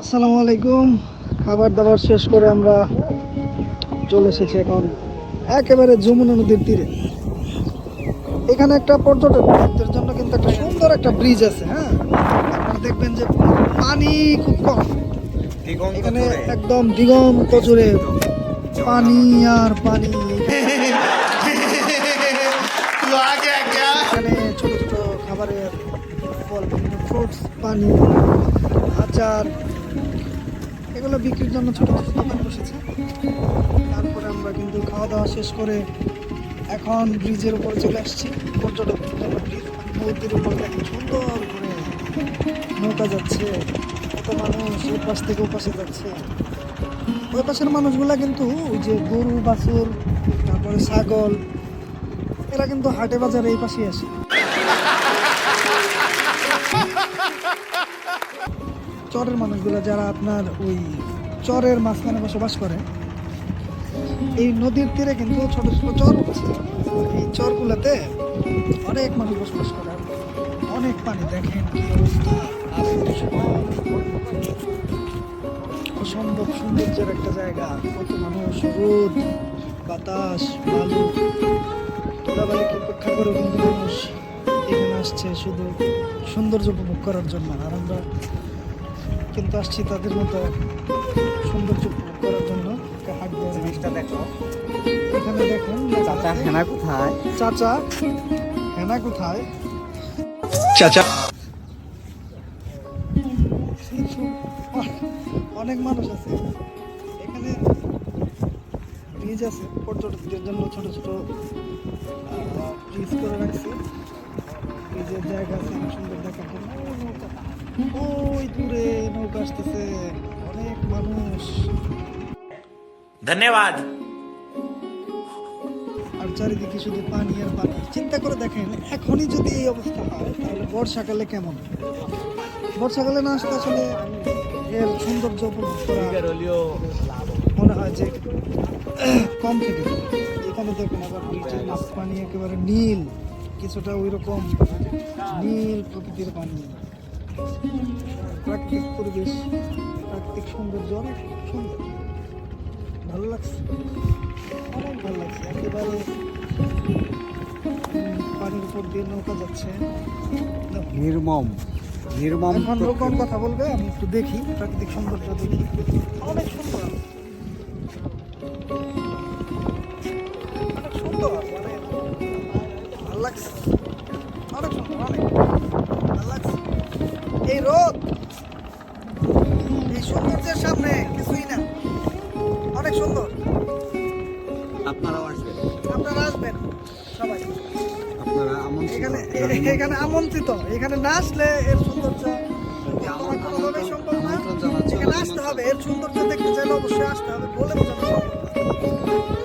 আসসালামু আলাইকুম। খাবার দাবার শেষ করে আমরা চলে এসেছি এখন একেবারে যমুনা নদীর তীরে। এখানে একটা পর্যটকদের জন্য কিন্তু একটা সুন্দর একটা ব্রিজ আছে। হ্যাঁ, আপনারা দেখবেন যে পানি খুব কম, এখানে একদম দিগন্ত জুড়ে পানি আর পানি। এখানে ছোট ছোট খাবারের ফল, বিভিন্ন ফ্রুটস, পানি, আচার, এগুলো বিক্রির জন্য ছোট ছোট দোকান বসেছে। তারপরে আমরা কিন্তু খাওয়া দাওয়া শেষ করে এখন ব্রিজের উপর চলে আসছি। পর্যটকদের জন্য ব্রিজ, নদীর উপর দেখেন সুন্দর করে নৌকা যাচ্ছে, কত মানুষ এই পাশ থেকে ও পাশে যাচ্ছে। ওই পাশের মানুষগুলা কিন্তু ওই যে গরু বাছুর, তারপরে ছাগল, এরা কিন্তু হাটে বাজারে এই পাশে আসে। চরের মানুষগুলা যারা আপনার ওই চরের মাঝখানে বসবাস করে, এই নদীর তীরে কিন্তু ছোট ছোট চর আছে। এই চরগুলোতে অনেক মানুষ বসবাস করে, অনেক পানি। দেখেন কি অবস্থা, অসম্ভব সৌন্দর্যের একটা জায়গা। কত মানুষ, রোদ, বাতাস, বালু, ধুলাবালিকে উপেক্ষা করে কিন্তু মানুষ এখানে আসছে শুধু সৌন্দর্য উপভোগ করার জন্য। আর আমরা কিন্তু আসছি তাদের মতো সৌন্দর্য উপভোগ করার জন্য। হাট জিনিসটা দেখো, এখানে দেখুন চাচা হেনা কোথায়, চাচা হেনা কোথায়, চাচা। অনেক মানুষ আছে এখানে। ব্রিজ আছে পর্যটকদের জন্য, ছোট ছোট ব্রিজ করে রাখছে। ব্রিজের জায়গা আছে অনেক সুন্দর দেখার জন্য। ওই দূরে নৌকা আসতেছে, অনেক মানুষ। ধন্যবাদ। আর চারিদিকে শুধু পানি আর পানি। চিন্তা করে দেখেন, এখনই যদি এই অবস্থা হয় তাহলে বর্ষাকালে কেমন? বর্ষাকালে না আসলে আসলে এর সৌন্দর্য উপভোগ করা মনে হয় যে কম থেকে যায়। এখানে দেখুন আবার ব্রিজের মাছ পানি একেবারে নীল, কিছুটা ওই রকম নীল প্রকৃতির পানি। প্রাকৃতিক পরিবেশ, প্রাকৃতিক সৌন্দর্য অনেক সুন্দর, ভালো লাগছে, অনেক ভালো লাগছে। একেবারে পানির উপর দিয়ে নৌকা যাচ্ছে, নির্মম নির্মম। এখন নৌকার কথা বলবে, আমি একটু দেখি প্রাকৃতিক সৌন্দর্য দেখি। অনেক সুন্দর, অনেক সুন্দর, মানে ভালো লাগছে, অনেক সুন্দর, অনেক ভালো লাগছে। এই রোদ, এই সৌন্দর্যের সামনে কিছুই না, অনেক সুন্দর। আপনারাও আসবেন, আপনারা আসবেন সবাই, আপনারা এখানে এখানে আমন্ত্রিত। এখানে না আসলে এর সৌন্দর্য কোনোভাবেই সম্ভব না। এখানে আসতে হবে, এর সৌন্দর্য দেখতে চাইলে অবশ্যই আসতে হবে, বলে বোঝানো সম্ভব না।